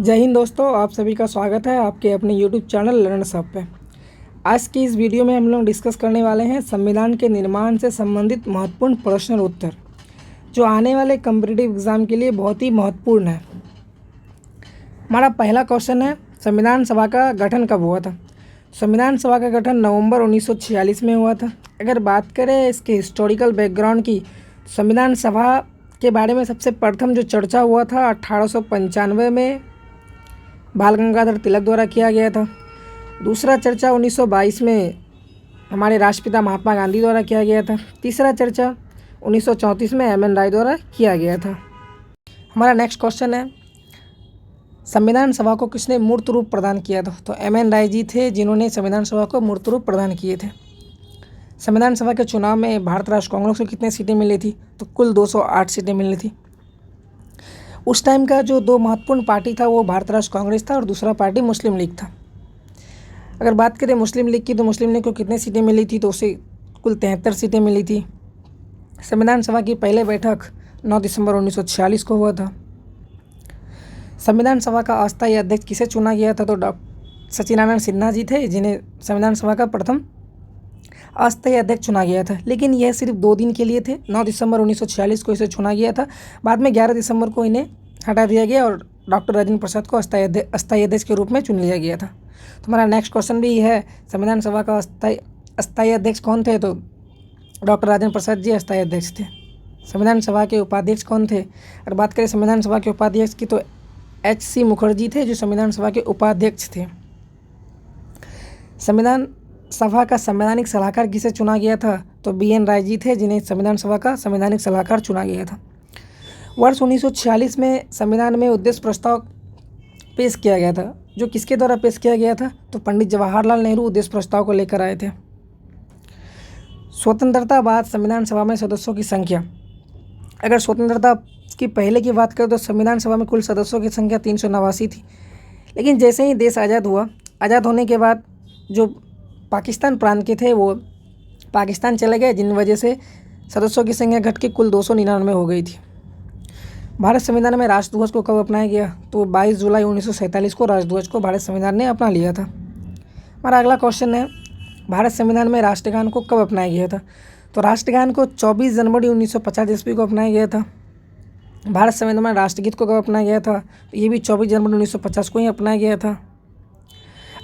जय हिंद दोस्तों, आप सभी का स्वागत है आपके अपने YouTube चैनल लर्नर्स हब पे। आज की इस वीडियो में हम लोग डिस्कस करने वाले हैं संविधान के निर्माण से संबंधित महत्वपूर्ण प्रश्न और उत्तर, जो आने वाले कॉम्पिटिटिव एग्ज़ाम के लिए बहुत ही महत्वपूर्ण है। हमारा पहला क्वेश्चन है, संविधान सभा का गठन कब हुआ था? संविधान सभा का गठन नवंबर 1946 में हुआ था। अगर बात करें इसके हिस्टोरिकल बैकग्राउंड की, संविधान सभा के बारे में सबसे प्रथम जो चर्चा हुआ था 1895 में बाल गंगाधर तिलक द्वारा किया गया था। दूसरा चर्चा 1922 में हमारे राष्ट्रपिता महात्मा गांधी द्वारा किया गया था। तीसरा चर्चा 1934 में एम एन राय द्वारा किया गया था। हमारा नेक्स्ट क्वेश्चन है, संविधान सभा को किसने मूर्त रूप प्रदान किया था? तो एम एन राय जी थे जिन्होंने संविधान सभा को मूर्त रूप प्रदान किए थे। संविधान सभा के चुनाव में भारत राष्ट्र कांग्रेस को कितनी सीटें मिली थी? तो कुल 208 सीटें मिली थी। उस टाइम का जो दो महत्वपूर्ण पार्टी था वो भारत राष्ट्र कांग्रेस था और दूसरा पार्टी मुस्लिम लीग था। अगर बात करें मुस्लिम लीग की, तो मुस्लिम लीग को कितनी सीटें मिली थी? तो उसे कुल 73 सीटें मिली थी। संविधान सभा की पहली बैठक 9 दिसंबर 1946 को हुआ था। संविधान सभा का अस्थायी अध्यक्ष किसे चुना गया था? तो डॉक्टर सचिदानंद सिन्हा जी थे जिन्हें संविधान सभा का प्रथम अस्थायी अध्यक्ष चुना गया था, लेकिन यह सिर्फ 2 दिन के लिए थे। 9 दिसंबर 1946 को इसे चुना गया था। बाद में 11 दिसंबर को इन्हें हटा दिया गया और डॉक्टर राजेंद्र प्रसाद को अस्थायी अध्यक्ष के रूप में चुन लिया गया था। तो हमारा नेक्स्ट क्वेश्चन भी है, संविधान सभा का अस्थायी अध्यक्ष कौन थे? तो डॉक्टर राजेंद्र प्रसाद जी अस्थायी अध्यक्ष थे। संविधान सभा के उपाध्यक्ष कौन थे? अगर बात करें संविधान सभा के उपाध्यक्ष की, तो H.C. मुखर्जी थे जो संविधान सभा के उपाध्यक्ष थे। संविधान सभा का संवैधानिक सलाहकार किसे चुना गया था? तो B.N. राय जी थे जिन्हें संविधान सभा का संवैधानिक सलाहकार चुना गया था। वर्ष 1946 में संविधान में उद्देश्य प्रस्ताव पेश किया गया था, जो किसके द्वारा पेश किया गया था? तो पंडित जवाहरलाल नेहरू उद्देश्य प्रस्ताव को लेकर आए थे। स्वतंत्रता बाद संविधान सभा में सदस्यों की संख्या, अगर स्वतंत्रता की पहले की बात करें तो संविधान सभा में कुल सदस्यों की संख्या 389 थी, लेकिन जैसे ही देश आज़ाद हुआ, आज़ाद होने के बाद जो पाकिस्तान प्रांत के थे वो पाकिस्तान चले गए, जिन वजह से सदस्यों की संख्या घट के कुल 299 हो गई थी। भारत संविधान में राष्ट्रध्वज को कब अपनाया गया? तो 22 जुलाई 1947 को राष्ट्रध्वज को भारत संविधान ने अपना लिया था। हमारा अगला क्वेश्चन है, भारत संविधान में राष्ट्रगान को कब अपनाया गया था? तो राष्ट्रगान को 24 जनवरी 1950 ईस्वी को अपनाया गया था। भारत संविधान में राष्ट्रगीत को कब अपनाया गया था? तो ये भी 24 जनवरी 1950 को ही अपनाया गया था।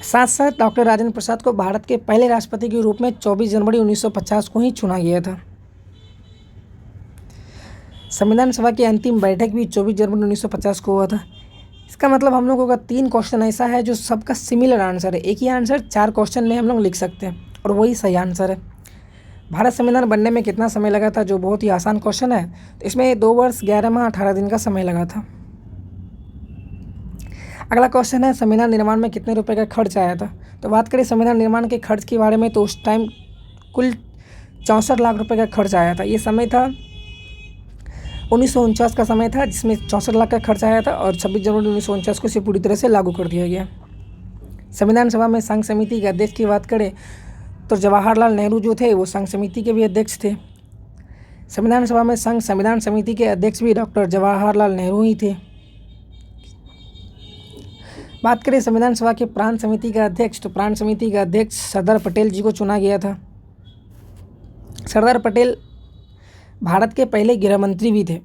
साथ साथ डॉक्टर राजेंद्र प्रसाद को भारत के पहले राष्ट्रपति के रूप में 24 जनवरी 1950 को ही चुना गया था। संविधान सभा की अंतिम बैठक भी 24 जनवरी 1950 को हुआ था। इसका मतलब हम लोगों का 3 क्वेश्चन ऐसा है जो सबका सिमिलर आंसर है। एक ही आंसर 4 क्वेश्चन में हम लोग लिख सकते हैं और वही सही आंसर है। भारत संविधान बनने में कितना समय लगा था? जो बहुत ही आसान क्वेश्चन है। तो इसमें 2 वर्ष 11 माह 18 दिन का समय लगा था। अगला क्वेश्चन है, संविधान निर्माण में कितने रुपए का खर्च आया था? तो बात करें संविधान निर्माण के खर्च के बारे में, तो उस टाइम कुल 64 लाख रुपए का खर्च आया था। ये समय था 1949 का समय था, जिसमें 64 लाख का खर्च आया था और 26 जनवरी 1949 को इसे पूरी तरह से लागू कर दिया गया। संविधान सभा में संघ समिति के अध्यक्ष की बात करें तो जवाहरलाल नेहरू जो थे वो संघ समिति के भी अध्यक्ष थे। संविधान सभा में संविधान समिति के अध्यक्ष भी डॉक्टर जवाहरलाल नेहरू ही थे। बात करें संविधान सभा के प्रांत समिति का अध्यक्ष, तो प्रांत समिति का अध्यक्ष सरदार पटेल जी को चुना गया था। सरदार पटेल भारत के पहले गृह मंत्री भी थे।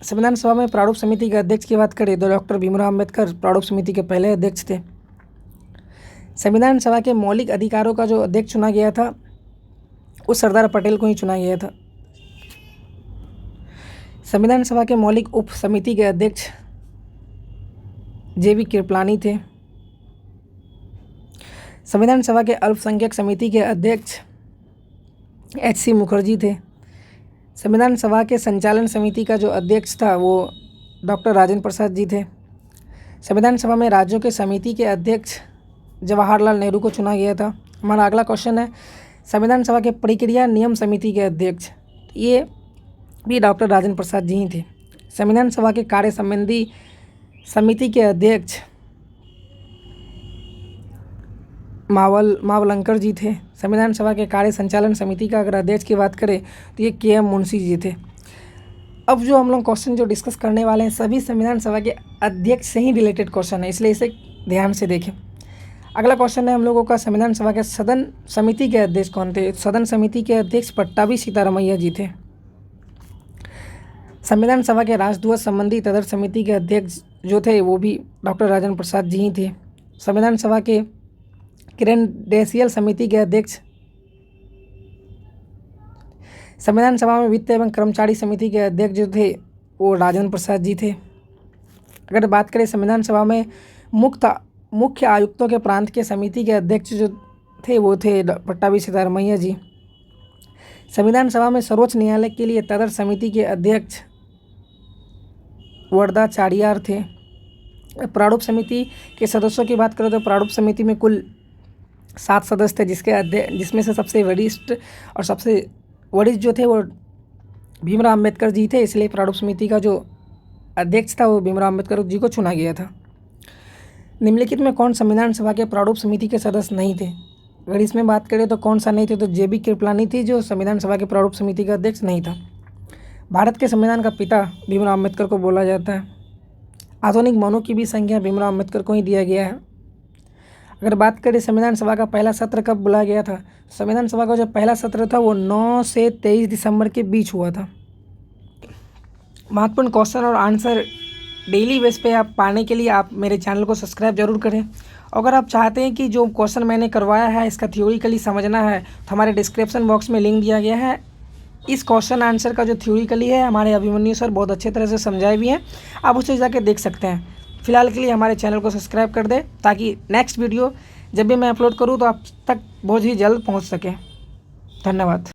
संविधान सभा में प्रारूप समिति के अध्यक्ष की बात करें तो डॉक्टर भीमराव अम्बेडकर प्रारूप समिति के पहले अध्यक्ष थे। संविधान सभा के मौलिक अधिकारों का जो अध्यक्ष चुना गया था वो सरदार पटेल को ही चुना गया था। संविधान सभा के मौलिक उप समिति के अध्यक्ष जे.बी. कृपलानी थे। संविधान सभा के अल्पसंख्यक समिति के अध्यक्ष H.C. मुखर्जी थे। संविधान सभा के संचालन समिति का जो अध्यक्ष था वो डॉक्टर राजेंद्र प्रसाद जी थे। संविधान सभा में राज्यों के समिति के अध्यक्ष जवाहरलाल नेहरू को चुना गया था। हमारा अगला क्वेश्चन है, संविधान सभा के प्रक्रिया नियम समिति के अध्यक्ष, ये भी डॉक्टर राजेंद्र प्रसाद जी ही थे। संविधान सभा के कार्य संबंधी समिति के अध्यक्ष मावलंकर जी थे। संविधान सभा के कार्य संचालन समिति का अगर अध्यक्ष की बात करें तो ये K.M. मुंशी जी थे। अब जो हम लोग क्वेश्चन जो डिस्कस करने वाले हैं सभी संविधान सभा के अध्यक्ष से ही रिलेटेड क्वेश्चन है, इसलिए इसे ध्यान से देखें। अगला क्वेश्चन है हम लोगों का, संविधान सभा के सदन समिति के अध्यक्ष कौन थे? सदन समिति के अध्यक्ष पट्टाभी सीतारमैया जी थे। संविधान सभा के राजदूत संबंधी तदर समिति के अध्यक्ष जो थे वो भी डॉक्टर राजेंद्र प्रसाद जी ही थे। संविधान सभा के क्रेडेंशियल समिति के अध्यक्ष, संविधान सभा में वित्त एवं कर्मचारी समिति के अध्यक्ष जो थे वो राजेंद्र प्रसाद जी थे। अगर बात करें संविधान सभा में मुख्य आयुक्तों के प्रांत के समिति के अध्यक्ष जो थे वो थे पट्टाभी सीतारमैया जी। संविधान सभा में सर्वोच्च न्यायालय के लिए तदर समिति के अध्यक्ष वरदाचार्यार थे। प्रारूप समिति के सदस्यों की बात करें तो प्रारूप समिति में कुल 7 सदस्य थे, जिसमें से सबसे वरिष्ठ जो थे वो भीमराव अम्बेडकर जी थे, इसलिए प्रारूप समिति का जो अध्यक्ष था वो भीमराव अम्बेडकर जी को चुना गया था। निम्नलिखित में कौन संविधान सभा के प्रारूप समिति के सदस्य नहीं थे? अगर इसमें बात करें तो कौन सा नहीं थे, तो JB कृपलानी थी जो संविधान सभा के प्रारूप समिति का अध्यक्ष नहीं था। भारत के संविधान का पिता भीमराव अम्बेडकर को बोला जाता है। आधुनिक मौनों की भी संख्या भीमराव अम्बेडकर को ही दिया गया है। अगर बात करें संविधान सभा का पहला सत्र कब बुलाया गया था? संविधान सभा का जो पहला सत्र था वो 9 से 23 दिसंबर के बीच हुआ था। महत्वपूर्ण क्वेश्चन और आंसर डेली बेस पे आप पाने के लिए आप मेरे चैनल को सब्सक्राइब जरूर करें। अगर आप चाहते हैं कि जो क्वेश्चन मैंने करवाया है इसका थ्योरिकली समझना है तो हमारे डिस्क्रिप्शन बॉक्स में लिंक दिया गया है। इस क्वेश्चन आंसर का जो थ्योरिकली है हमारे अभिमन्यु सर बहुत अच्छे तरह से समझाए भी हैं, आप उसे जाके देख सकते हैं। फिलहाल के लिए हमारे चैनल को सब्सक्राइब कर दें ताकि नेक्स्ट वीडियो जब भी मैं अपलोड करूँ तो आप तक बहुत ही जल्द पहुँच सके। धन्यवाद।